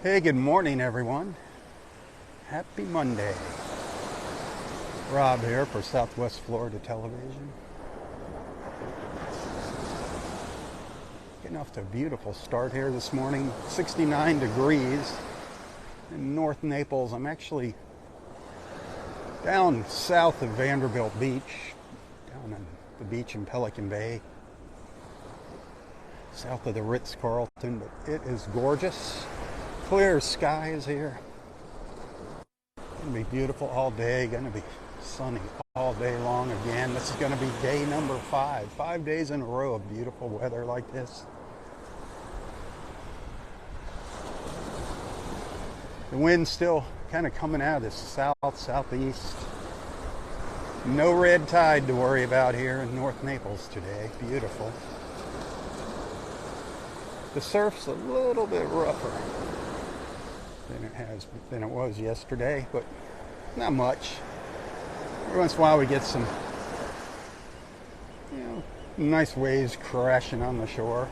Hey, good morning, everyone. Happy Monday. Rob here for Southwest Florida Television. Getting off to a beautiful start here this morning. 69 degrees in North Naples. I'm actually down south of Vanderbilt Beach, down on the beach in Pelican Bay, south of the Ritz-Carlton, but it is gorgeous. Clear skies here. Gonna be beautiful all day. Gonna be sunny all day long again. This is gonna be day number 5. 5 days in a row of beautiful weather like this. The wind's still kind of coming out of the southeast. No red tide to worry about here in North Naples today. Beautiful. The surf's a little bit rougher than it was yesterday, but not much. Every once in a while we get some, nice waves crashing on the shore.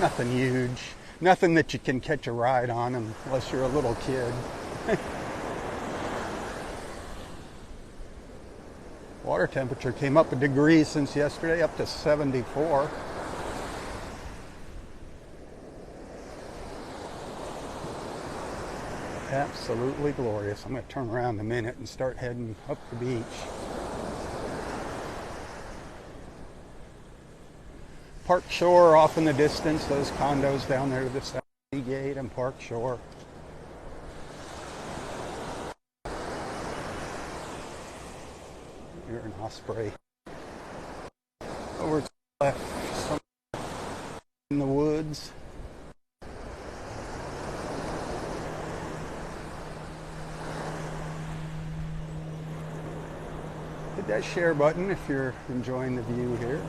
Nothing huge, nothing that you can catch a ride on unless you're a little kid. Water temperature came up a degree since yesterday, up to 74. Absolutely glorious. I'm going to turn around in a minute and start heading up the beach. Park Shore off in the distance, those condos down there to the south gate and Park Shore. Here in Osprey. Over to the left, somewhere in the woods. Hit that share button if you're enjoying the view here.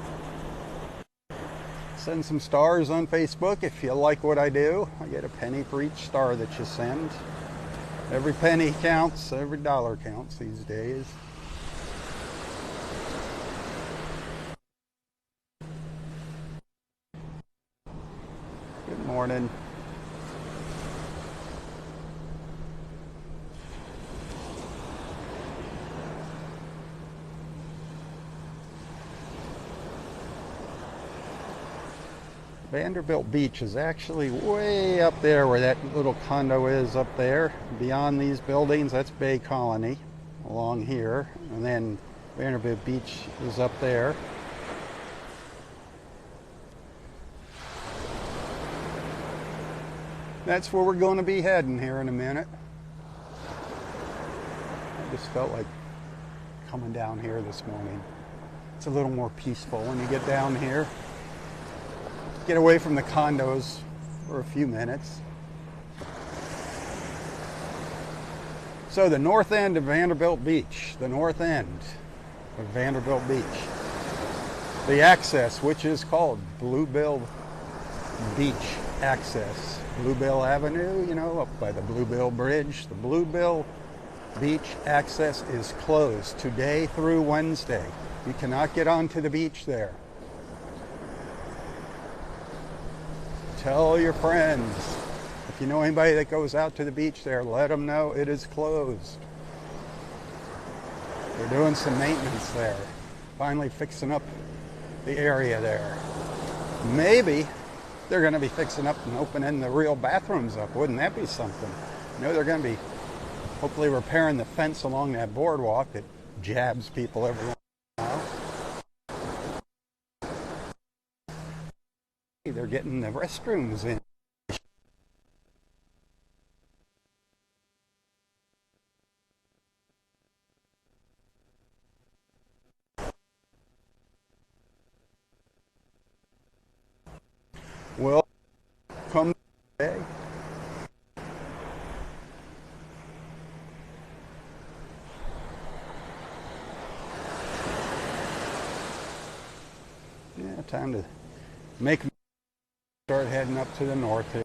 Send some stars on Facebook if you like what I do. I get a penny for each star that you send. Every penny counts, every dollar counts these days. Good morning. Vanderbilt Beach is actually way up there where that little condo is up there. Beyond these buildings, that's Bay Colony along here. And then Vanderbilt Beach is up there. That's where we're going to be heading here in a minute. I just felt like coming down here this morning. It's a little more peaceful when you get down here. Get away from the condos for a few minutes. So the north end of Vanderbilt Beach, the north end of Vanderbilt Beach. The access, which is called Bluebell Beach Access. Bluebell Avenue, up by the Bluebell Bridge. The Bluebell Beach access is closed today through Wednesday. You cannot get onto the beach there. Tell your friends. If you know anybody that goes out to the beach there, let them know it is closed. They're doing some maintenance there. Finally fixing up the area there. Maybe they're going to be fixing up and opening the real bathrooms up. Wouldn't that be something? They're going to be hopefully repairing the fence along that boardwalk that jabs people every once in a while. They're getting the restrooms in. Well, come today. Yeah, time to start heading up to the north here.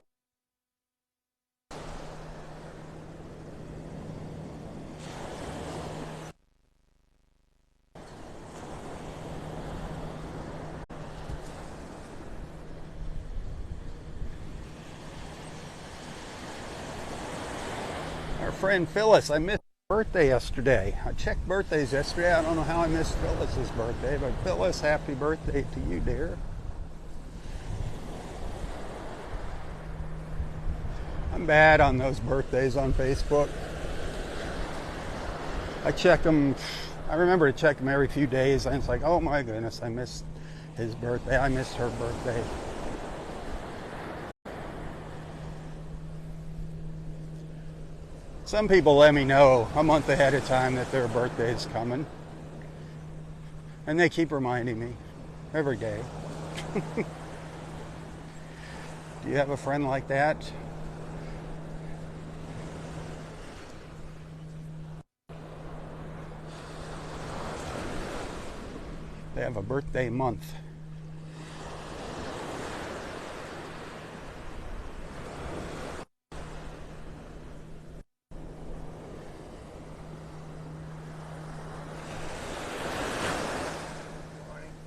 friend Phyllis. I missed her birthday yesterday. I checked birthdays yesterday. I don't know how I missed Phyllis's birthday, but Phyllis, happy birthday to you, dear. I'm bad on those birthdays on Facebook. I check them. I remember to check them every few days, and it's like, oh my goodness, I missed his birthday. I missed her birthday. Some people let me know a month ahead of time that their birthday is coming. And they keep reminding me every day. Do you have a friend like that? They have a birthday month.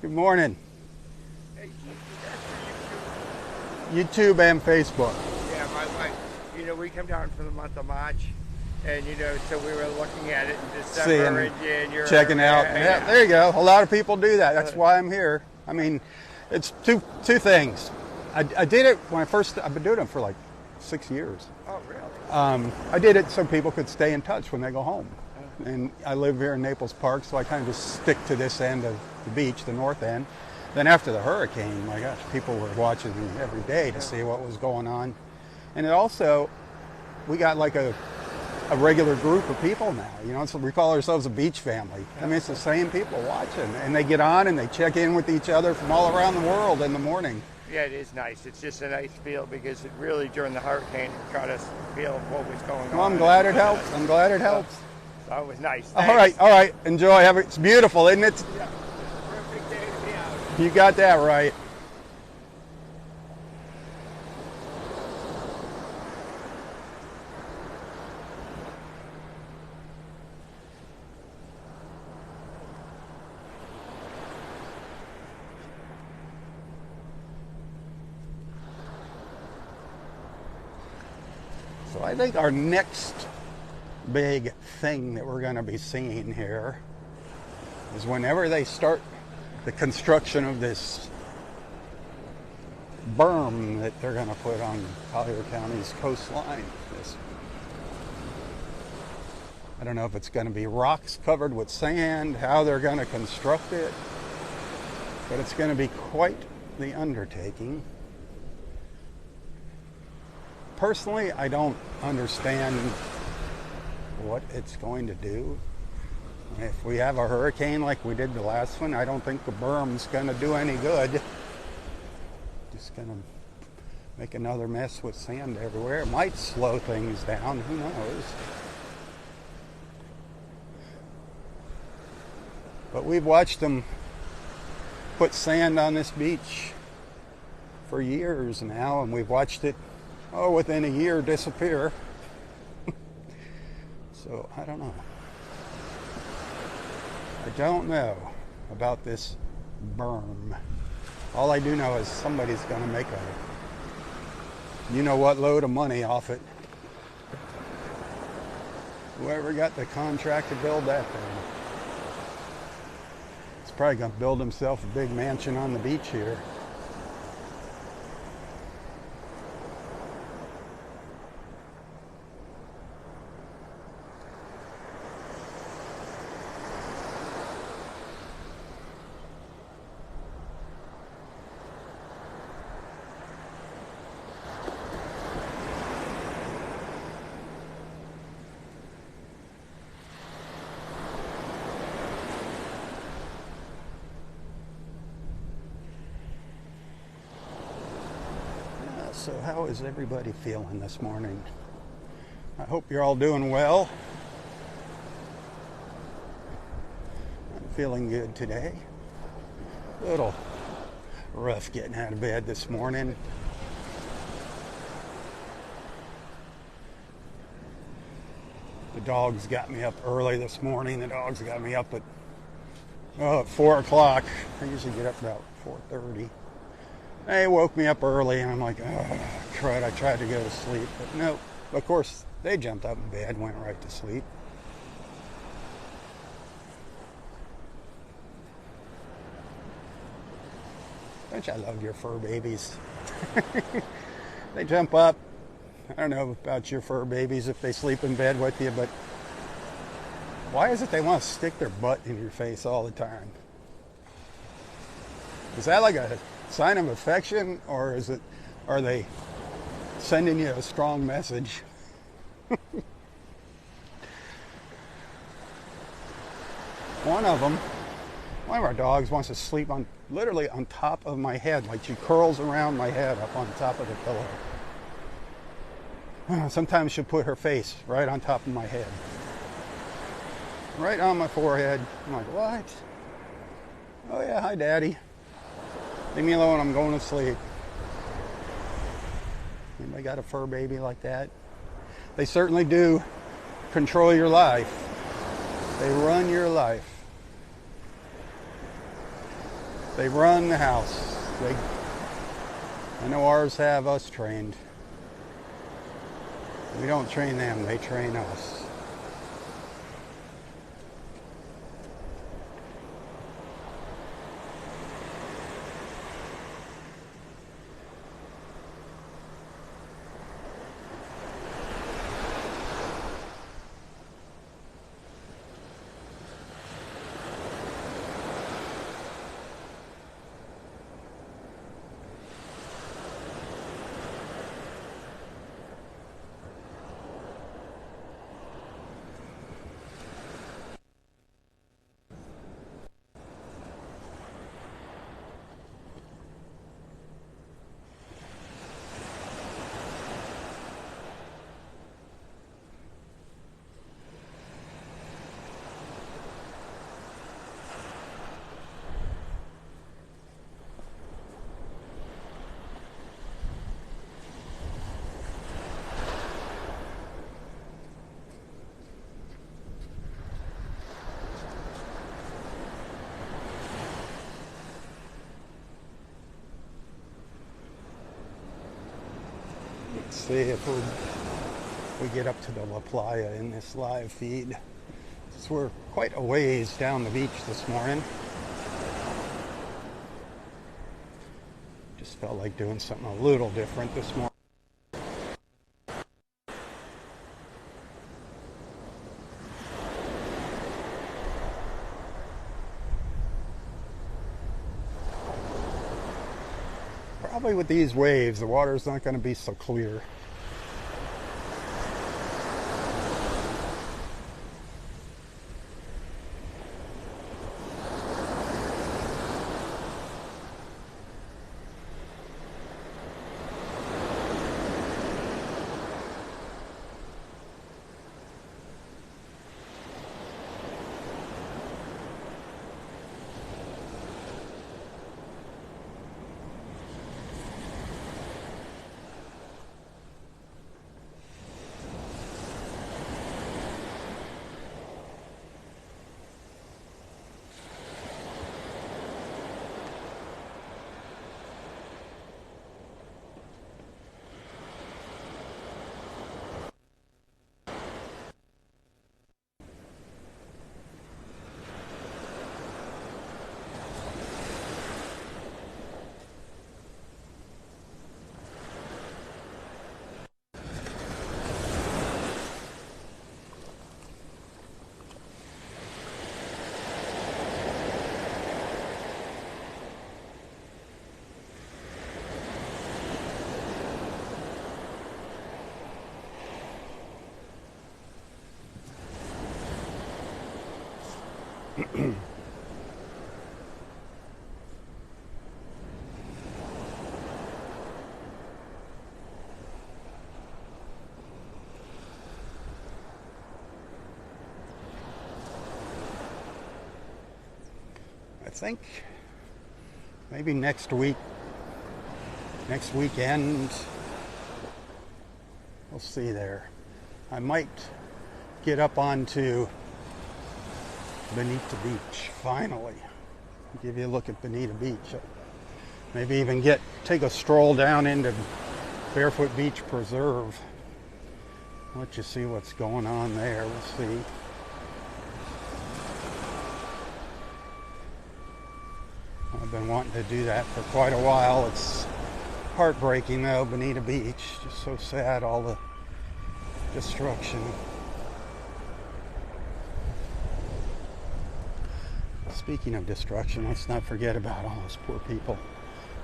Good morning. Hey, that's for YouTube and Facebook. Yeah, my wife. We come down for the month of March, and so we were looking at it in December and January. Checking out. Yeah, there you go. A lot of people do that. That's why I'm here. I mean, it's two things. I did it when I've been doing it for like 6 years. Oh, really? I did it so people could stay in touch when they go home. And I live here in Naples Park, so I kind of just stick to this end of the beach, the north end. Then after the hurricane, my gosh, people were watching me every day to see what was going on. And it also, we got like a regular group of people now. So we call ourselves a beach family. I mean, it's the same people watching. And they get on and they check in with each other from all around the world in the morning. Yeah, it is nice. It's just a nice feel because it really, during the hurricane, it got us feel what was going on. Well, I'm glad it helps. I'm glad it helps. So it was nice. Thanks. All right. Enjoy. It's beautiful, isn't it? Yeah. Perfect day to be out. You got that right. So I think our next big thing that we're going to be seeing here is whenever they start the construction of this berm that they're going to put on Collier County's coastline. I don't know if it's going to be rocks covered with sand, how they're going to construct it, but it's going to be quite the undertaking. Personally, I don't understand what it's going to do. If we have a hurricane like we did the last one, I don't think the berm's going to do any good. Just going to make another mess with sand everywhere. It might slow things down, who knows. But we've watched them put sand on this beach for years now, and we've watched it, within a year disappear. So, I don't know. I don't know about this berm. All I do know is somebody's going to make a load of money off it. Whoever got the contract to build that thing. He's probably going to build himself a big mansion on the beach here. So how is everybody feeling this morning? I hope you're all doing well. I'm feeling good today. A little rough getting out of bed this morning. The dogs got me up early this morning. The dogs got me up at 4 o'clock. I usually get up about 4:30. They woke me up early, and I'm like, oh, crud, I tried to go to sleep, but nope. Of course, they jumped up in bed and went right to sleep. Don't you love your fur babies? They jump up. I don't know about your fur babies if they sleep in bed with you, but why is it they want to stick their butt in your face all the time? Is that like a sign of affection, or are they sending you a strong message? One of our dogs wants to sleep literally on top of my head, like she curls around my head up on top of the pillow. Sometimes she'll put her face right on top of my head, right on my forehead. I'm like, what? Oh yeah, hi daddy. Leave me alone, I'm going to sleep. Anybody got a fur baby like that? They certainly do control your life. They run your life. They run the house. I know ours have us trained. We don't train them, they train us. Let's see if we get up to the La Playa in this live feed. So we're quite a ways down the beach this morning. Just felt like doing something a little different this morning. Probably with these waves, the water's not going to be so clear. I think maybe next weekend, we'll see there. I might get up onto Bonita Beach, finally. Give you a look at Bonita Beach. Maybe even take a stroll down into Barefoot Beach Preserve. let you see what's going on there. We'll see. I've been wanting to do that for quite a while. It's heartbreaking though, Bonita Beach. Just so sad, all the destruction. Speaking of destruction, let's not forget about all those poor people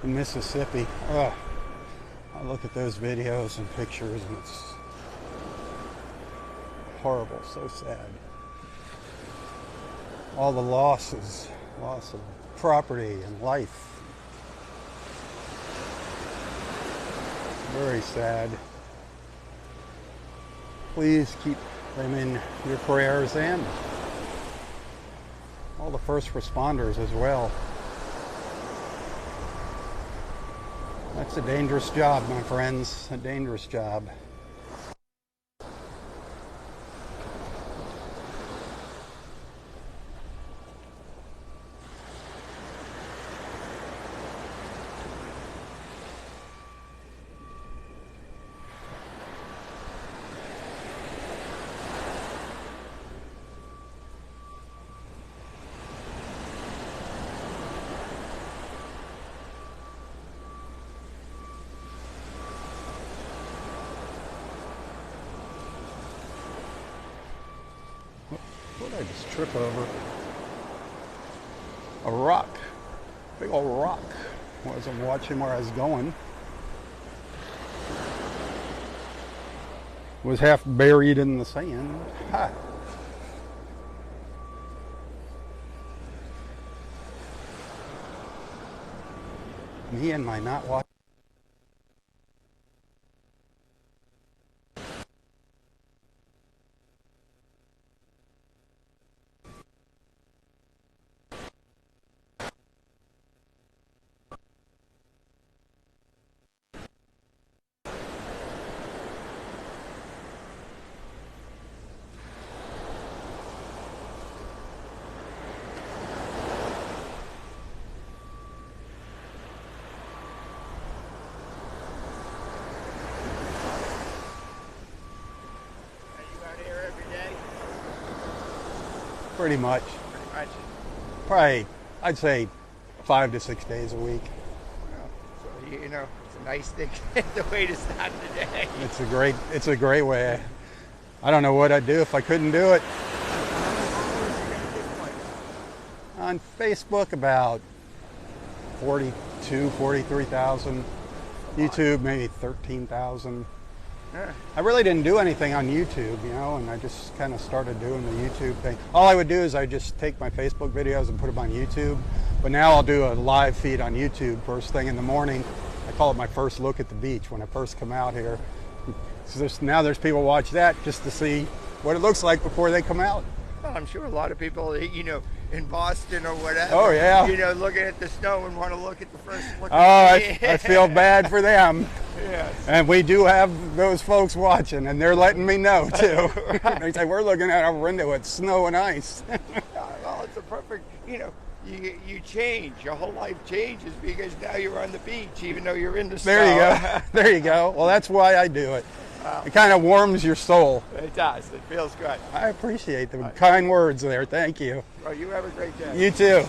in Mississippi. Ugh. I look at those videos and pictures and it's horrible, so sad. All the loss of property and life. Very sad. Please keep them in your prayers and all the first responders as well. That's a dangerous job, my friends. A dangerous job. What did I just trip over? A rock. Big old rock. Wasn't watching where I was going. Was half buried in the sand. Ha! Me and my not watching. Pretty much. Probably, I'd say 5 to 6 days a week. Well, so, you know, it's a nice thing, the way to start the day. It's a great way. I don't know what I'd do if I couldn't do it. On Facebook, about 43,000. YouTube, maybe 13,000. Yeah. I really didn't do anything on YouTube, you know, and I just kind of started doing the YouTube thing. All I would do is I just take my Facebook videos and put them on YouTube. But now I'll do a live feed on YouTube first thing in the morning. I call it my first look at the beach when I first come out here. So now there's people watch that just to see what it looks like before they come out. Well, I'm sure a lot of people, you know, in Boston or whatever, oh, yeah, you know, looking at the snow and want to look at the first look. Oh, I feel bad for them. Yes. And we do have those folks watching, and they're letting me know, too. Right. They say, we're looking at our window at snow and ice. Well, it's a perfect, you know, you change. Your whole life changes because now you're on the beach, even though you're in the snow. There you go. There you go. Well, that's why I do it. Wow. It kind of warms your soul. It does. It feels good. I appreciate the kind words there. Thank you. Well, you have a great day. You too.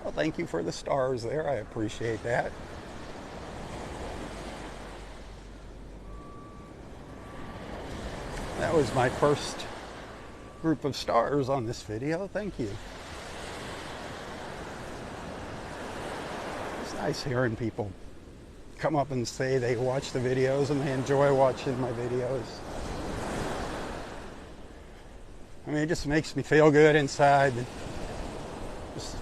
Well, thank you for the stars there. I appreciate that. That was my first group of stars on this video. Thank you. It's nice hearing people come up and say they watch the videos and they enjoy watching my videos. I mean, it just makes me feel good inside. Just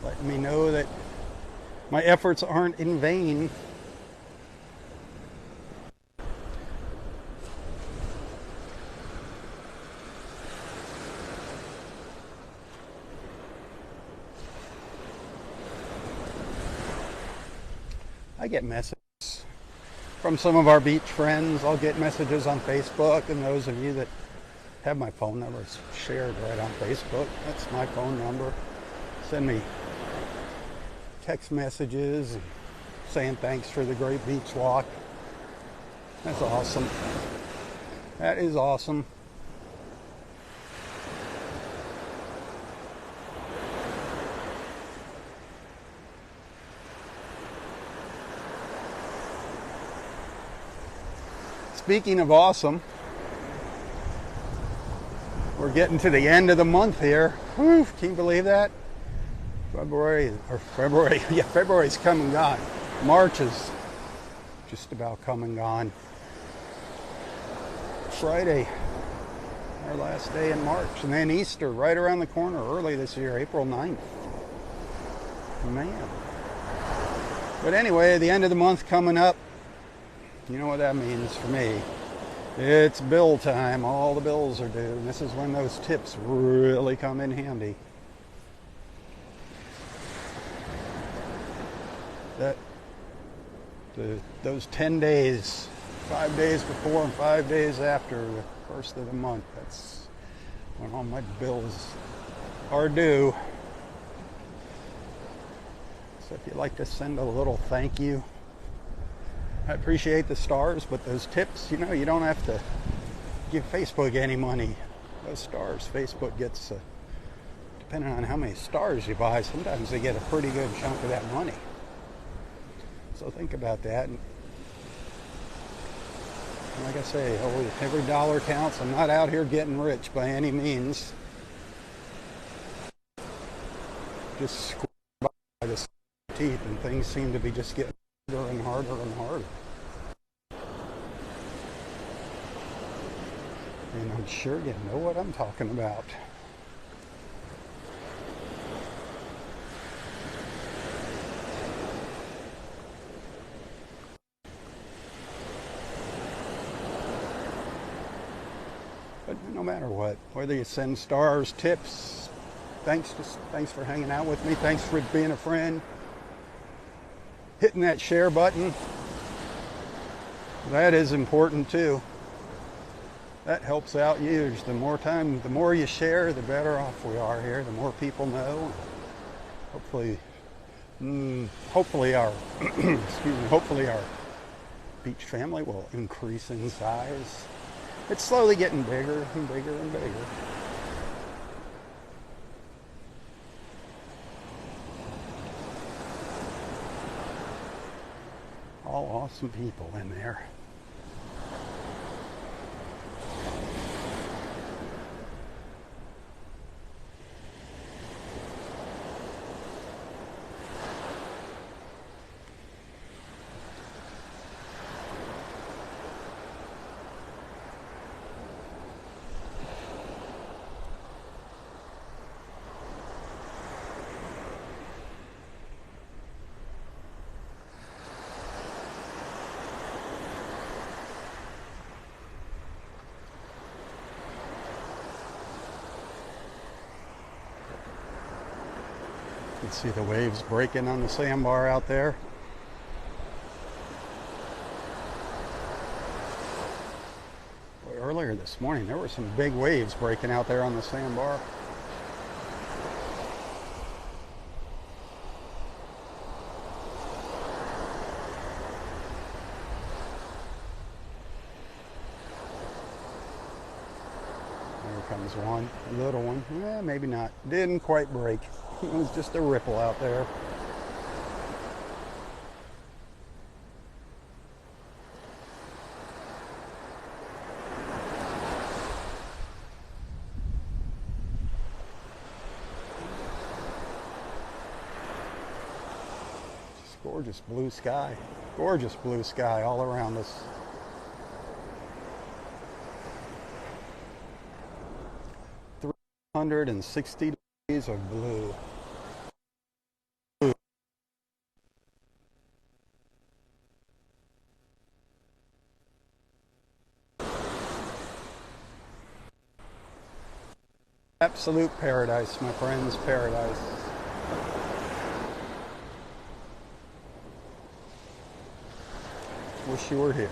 letting me know that my efforts aren't in vain. I get messages from some of our beach friends. I'll get messages on Facebook, and those of you that have my phone number, it's shared right on Facebook. That's my phone number. Send me text messages and saying thanks for the great beach walk. That's awesome. That is awesome. Speaking of awesome, we're getting to the end of the month here. Whew, can you believe that? February's come and gone. March is just about come and gone. Friday, our last day in March, and then Easter right around the corner early this year, April 9th. Man. But anyway, the end of the month coming up. You know what that means for me. It's bill time. All the bills are due. And this is when those tips really come in handy. Those 10 days, 5 days before and 5 days after the first of the month, that's when all my bills are due. So if you'd like to send a little thank you, I appreciate the stars, but those tips, you know, you don't have to give Facebook any money. Those stars, Facebook gets, depending on how many stars you buy, sometimes they get a pretty good chunk of that money. So think about that. And like I say, every dollar counts. I'm not out here getting rich by any means. Just squeeze by the teeth, and things seem to be just getting harder and harder and harder. And I'm sure you know what I'm talking about. But no matter what, whether you send stars, tips, thanks for hanging out with me, thanks for being a friend, hitting that share button, that is important too. That helps out huge. The more you share, the better off we are here. The more people know. Hopefully our hopefully our beach family will increase in size. It's slowly getting bigger and bigger and bigger. All awesome people in there. You can see the waves breaking on the sandbar out there. Boy, earlier this morning, there were some big waves breaking out there on the sandbar. There comes one, a little one. Maybe not. Didn't quite break. It was just a ripple out there. Just gorgeous blue sky. Gorgeous blue sky all around us. $360 of blue. Absolute paradise, my friends, paradise. Wish you were here.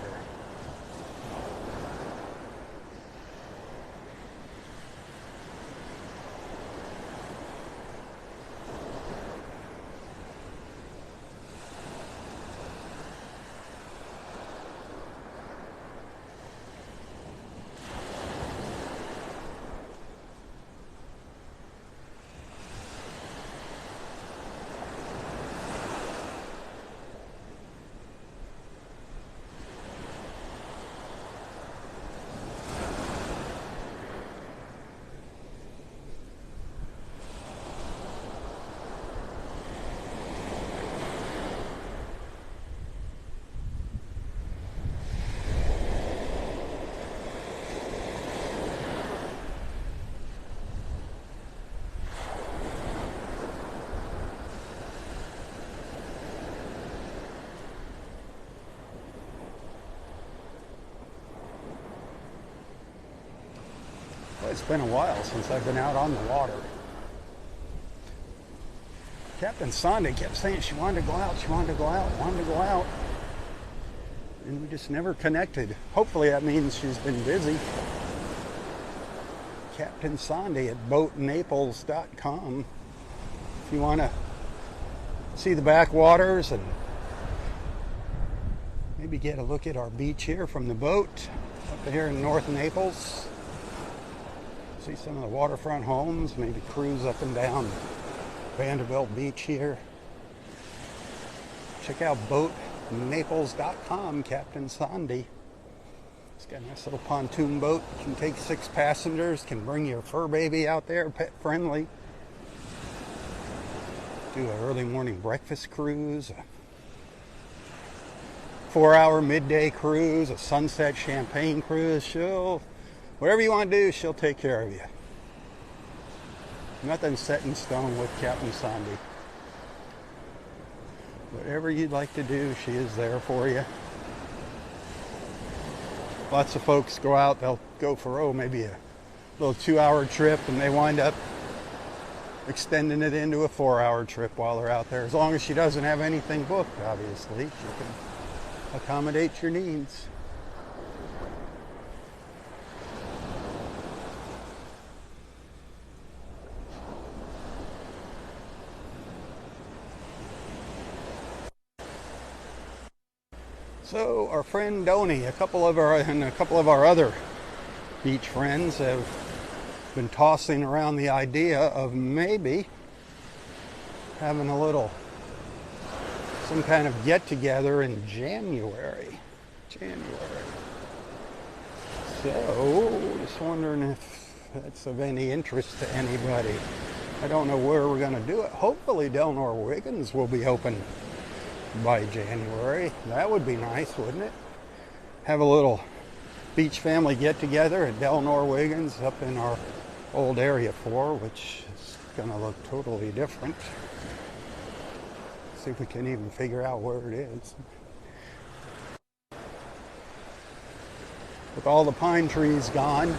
It's been a while since I've been out on the water. Captain Sandy kept saying she wanted to go out, wanted to go out. And we just never connected. Hopefully that means she's been busy. Captain Sandy at boatnaples.com. If you want to see the backwaters and maybe get a look at our beach here from the boat up here in North Naples. See some of the waterfront homes, maybe cruise up and down Vanderbilt Beach here. Check out boatnaples.com, Captain Sandy. It's got a nice little pontoon boat. Can take 6 passengers, can bring your fur baby out there, pet friendly. Do an early morning breakfast cruise, a 4-hour midday cruise, a sunset champagne cruise. Whatever you want to do, she'll take care of you. Nothing's set in stone with Captain Sandy. Whatever you'd like to do, she is there for you. Lots of folks go out, they'll go for, maybe a little 2-hour trip, and they wind up extending it into a 4-hour trip while they're out there. As long as she doesn't have anything booked, obviously, she can accommodate your needs. So our friend Donnie, a couple of our other beach friends have been tossing around the idea of maybe having some kind of get together in January. So just wondering if that's of any interest to anybody. I don't know where we're going to do it. Hopefully Delnor Wiggins will be open by January. That would be nice, wouldn't it? Have a little beach family get together at Delnor Wiggins up in our old Area 4, which is going to look totally different. See if we can even figure out where it is. With all the pine trees gone,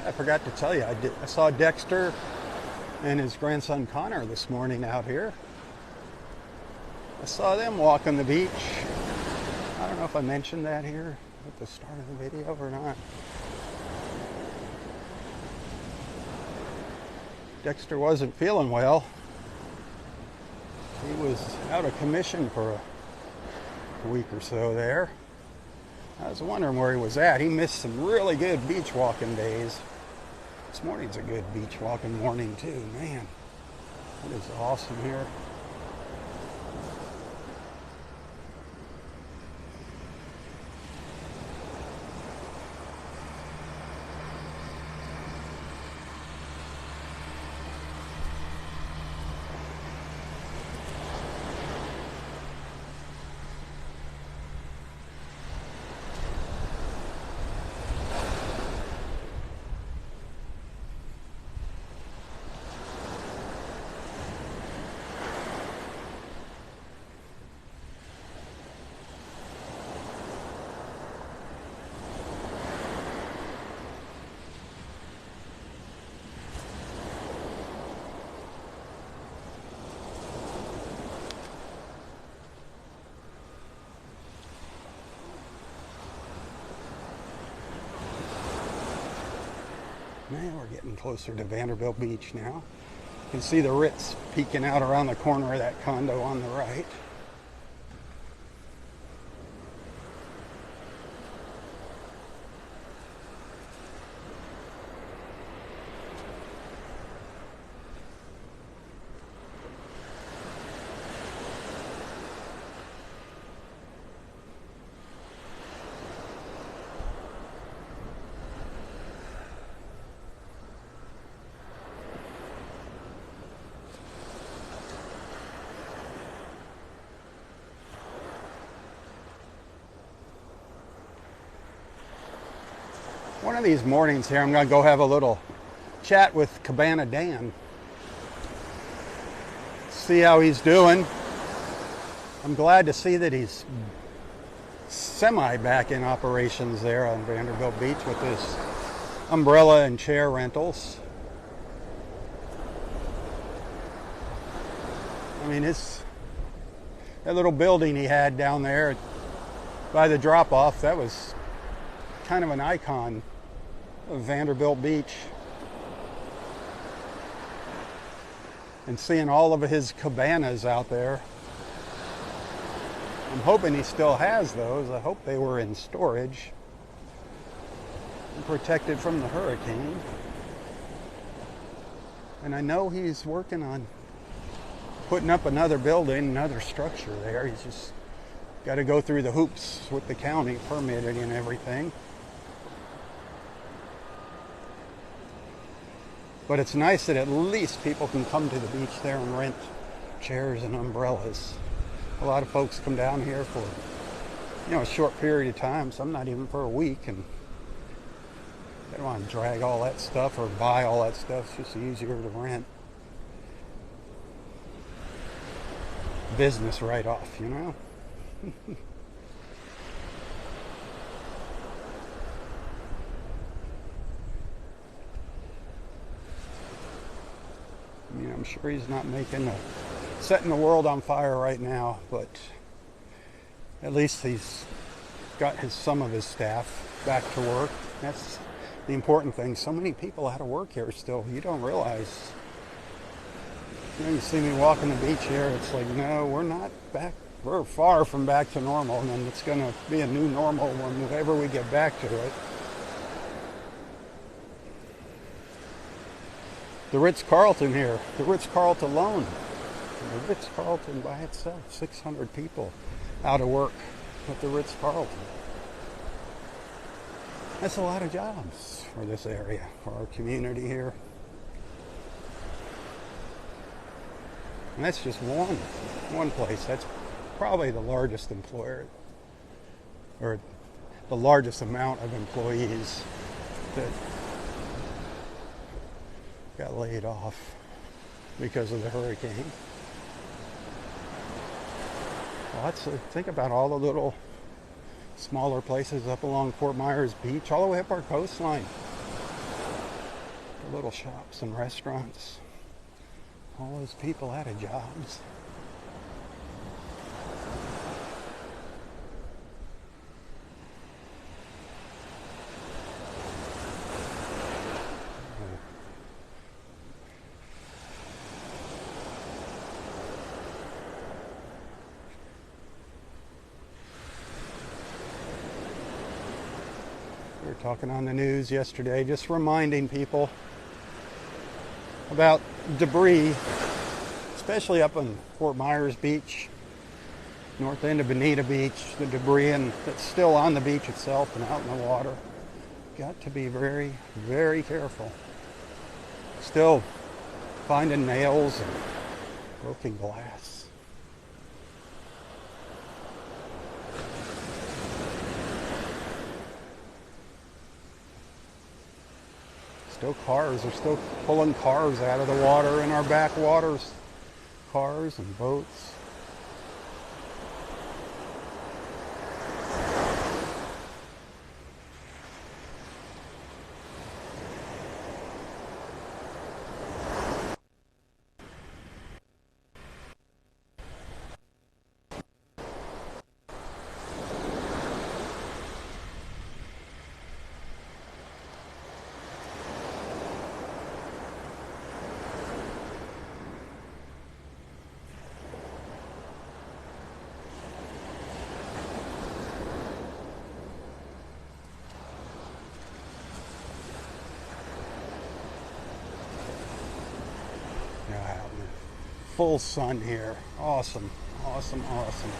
I forgot to tell you, I saw Dexter and his grandson Connor this morning out here. I saw them walking the beach. I don't know if I mentioned that here at the start of the video or not. Dexter wasn't feeling well. He was out of commission for a week or so there. I was wondering where he was at. He missed some really good beach walking days. This morning's a good beach walking morning too. Man, it is awesome here. Man, we're getting closer to Vanderbilt Beach now. You can see the Ritz peeking out around the corner of that condo on the right. One of these mornings here, I'm going to go have a little chat with Cabana Dan. See how he's doing. I'm glad to see that he's semi back in operations there on Vanderbilt Beach with his umbrella and chair rentals. I mean, that little building he had down there by the drop-off, that was kind of an icon of Vanderbilt Beach. And seeing all of his cabanas out there. I'm hoping he still has those. I hope they were in storage and protected from the hurricane. And I know he's working on putting up another building, another structure there. He's just got to go through the hoops with the county permitting and everything. But it's nice that at least people can come to the beach there and rent chairs and umbrellas. A lot of folks come down here for, a short period of time, some not even for a week, and they don't want to drag all that stuff or buy all that stuff. It's just easier to rent. Business write-off, I'm sure he's not setting the world on fire right now, but at least he's got some of his staff back to work. That's the important thing. So many people out of work here still. You don't realize. You see me walking the beach here, it's like, no, we're not back. We're far from back to normal, and it's going to be a new normal whenever we get back to it. The Ritz-Carlton here, the Ritz-Carlton alone. The Ritz-Carlton by itself, 600 people out of work at the Ritz-Carlton. That's a lot of jobs for this area, for our community here. And that's just one place. That's probably the largest employer, or the largest amount of employees that got laid off because of the hurricane. Well, think about all the little smaller places up along Fort Myers Beach, all the way up our coastline. The little shops and restaurants. All those people out of jobs. We were talking on the news yesterday, just reminding people about debris, especially up on Fort Myers Beach, north end of Bonita Beach, the debris that's still on the beach itself and out in the water. Got to be very, very careful. Still finding nails and broken glass. Still cars. They're still pulling cars out of the water in our backwaters. Cars and boats. Full sun here. Awesome, awesome, awesome.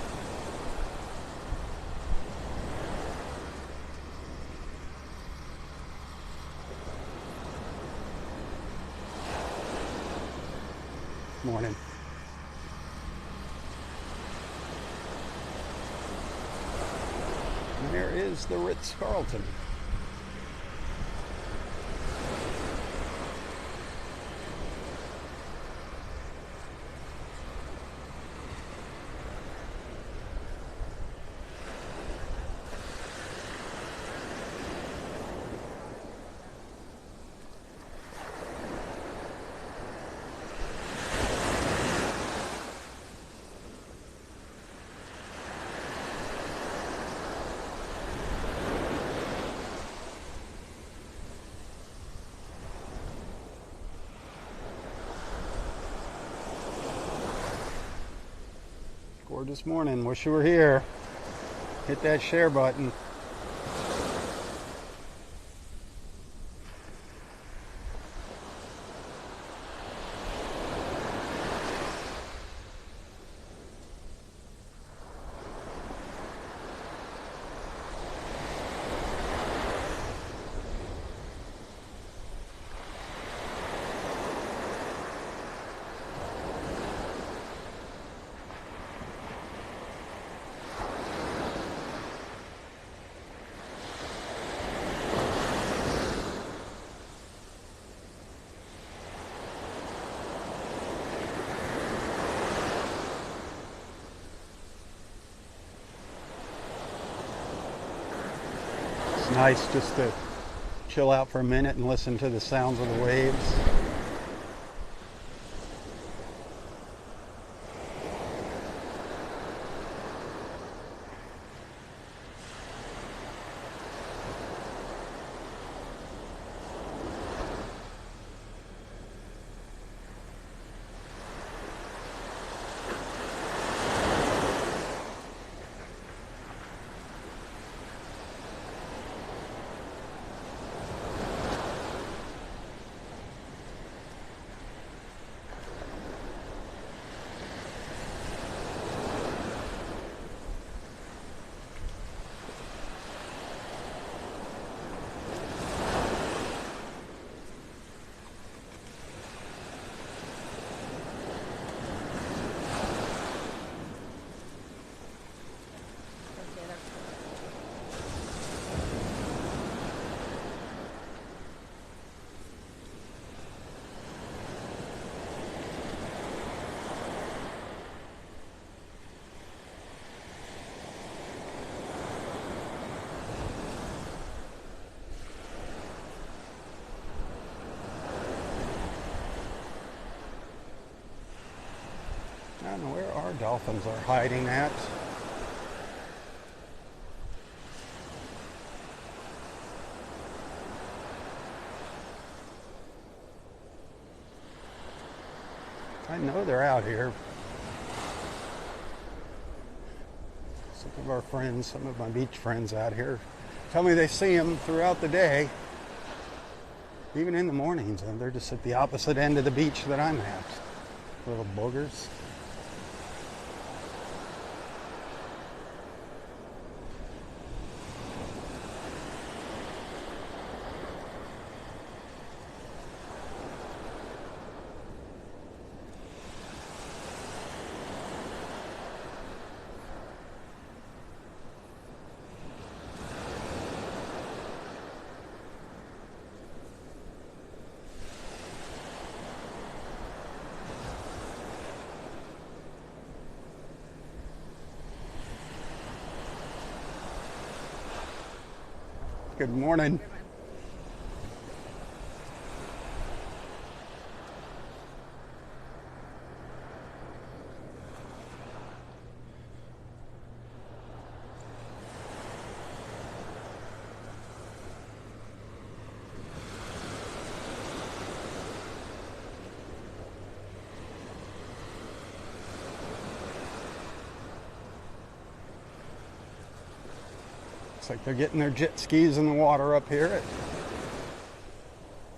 Morning. And there is the Ritz-Carlton. this morning. Wish you were here. Hit that share button. It's nice just to chill out for a minute and listen to the sounds of the waves. I don't know where our dolphins are hiding at. I know they're out here. Some of our friends, some of my beach friends out here tell me they see them throughout the day, even in the mornings, and they're just at the opposite end of the beach that I'm at. Little boogers. Good morning. Looks like they're getting their jet skis in the water up here at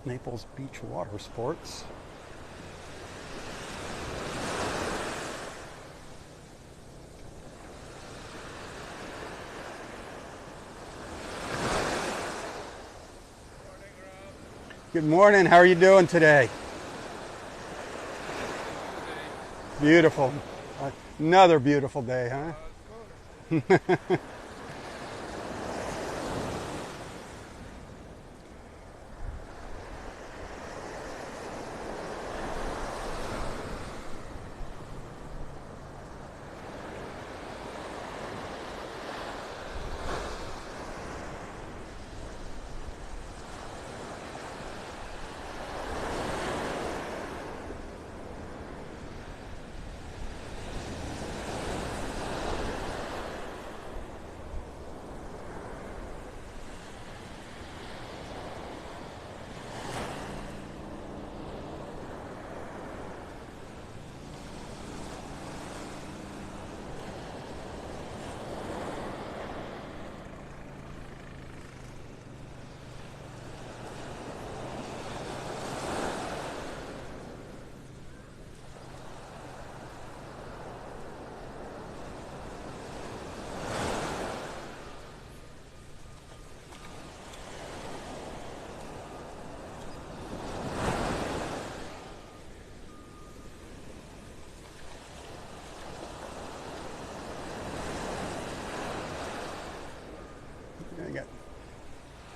Naples Beach Water Sports. Good morning. How are you doing today? Beautiful. Another beautiful day, huh?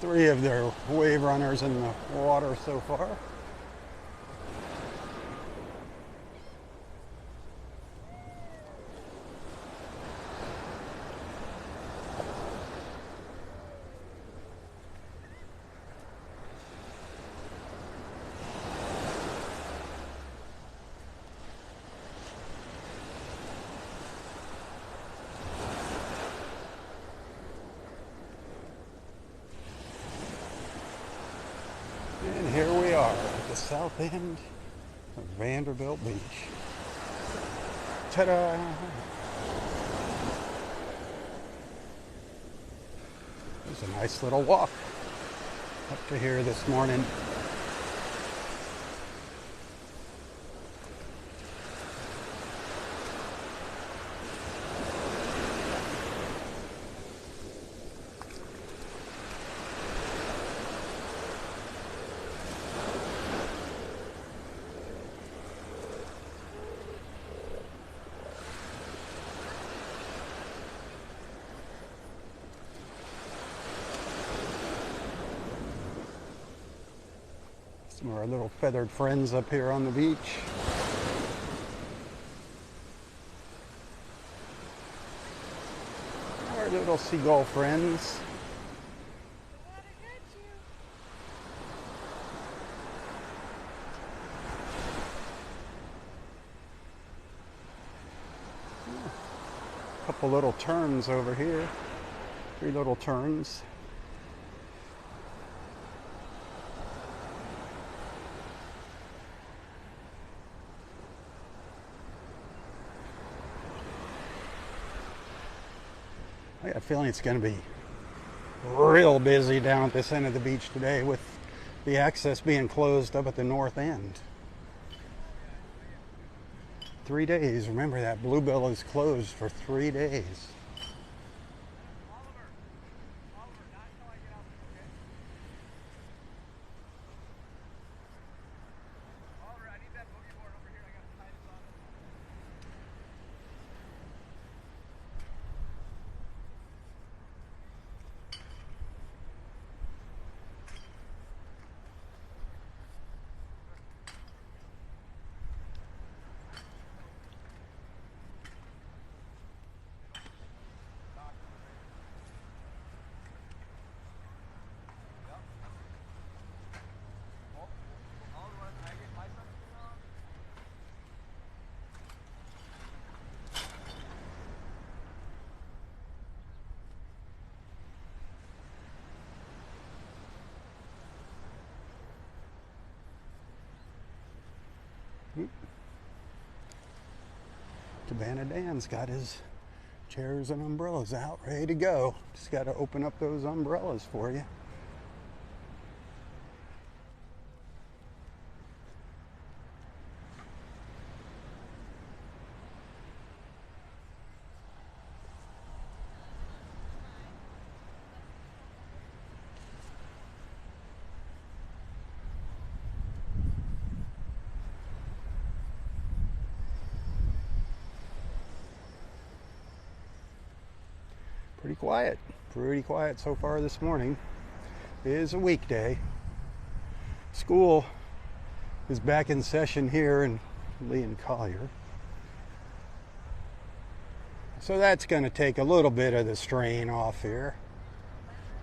3 of their wave runners in the water so far. And here we are at the south end of Vanderbilt Beach. Ta-da! There's a nice little walk up to here this morning. Some of our little feathered friends up here on the beach. Our little seagull friends. A couple little terns over here. 3 little terns. I got a feeling it's going to be real busy down at this end of the beach today with the access being closed up at the north end. 3 days. Remember that Bluebell is closed for 3 days. Cabana Dan's got his chairs and umbrellas out, ready to go. Just got to open up those umbrellas for you. Pretty quiet so far this morning. It is a weekday. School is back in session here in Lee and Collier. So that's going to take a little bit of the strain off here.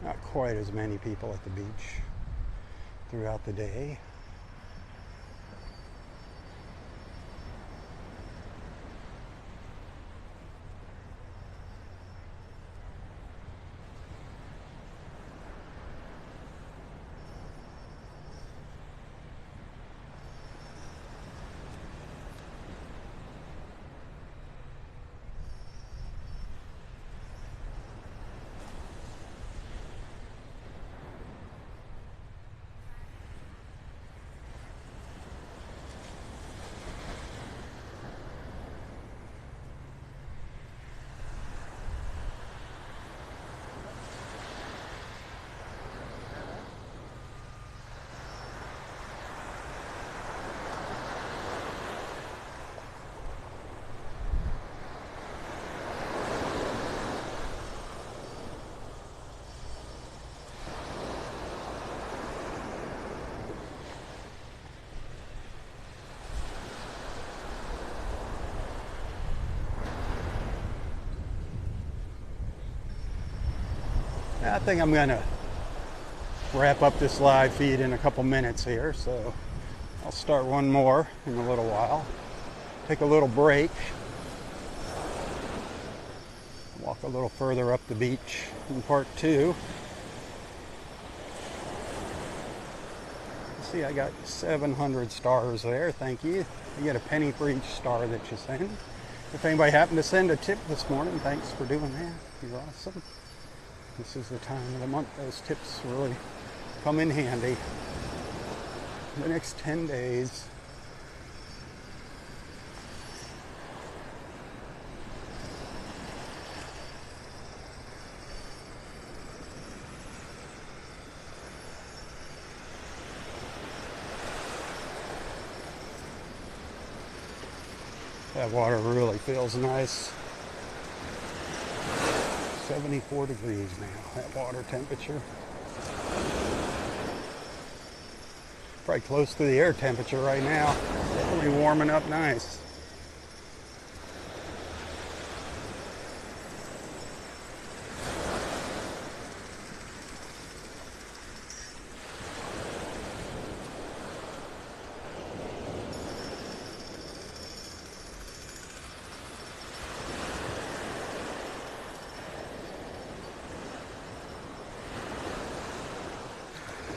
Not quite as many people at the beach throughout the day. I think I'm gonna wrap up this live feed in a couple minutes here, so I'll start one more in a little while. Take a little break. Walk a little further up the beach in part 2. See, I got 700 stars there. Thank you. You get a penny for each star that you send. If anybody happened to send a tip this morning, thanks for doing that. You're awesome. This is the time of the month those tips really come in handy. The next 10 days. That water really feels nice. 74 degrees now, that water temperature. Probably close to the air temperature right now. Definitely warming up nice.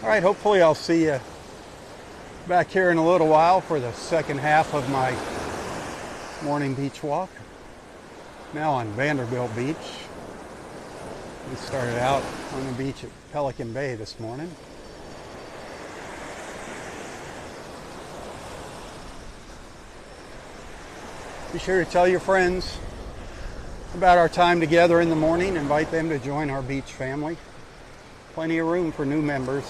All right, hopefully I'll see you back here in a little while for the second half of my morning beach walk. Now on Vanderbilt Beach. We started out on the beach at Pelican Bay this morning. Be sure to tell your friends about our time together in the morning. Invite them to join our beach family. Plenty of room for new members.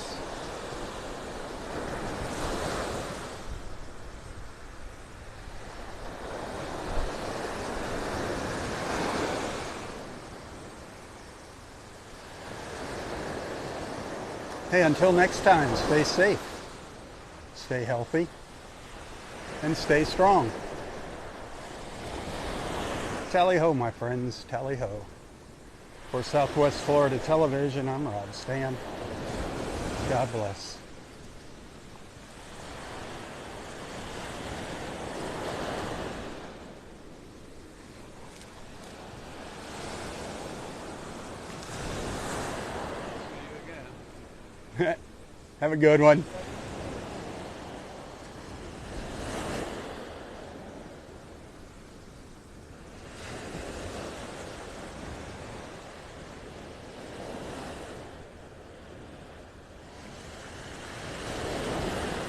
Hey, until next time, stay safe, stay healthy, and stay strong. Tally ho, my friends, tally ho. For Southwest Florida Television, I'm Rob Stan. God bless. Have a good one.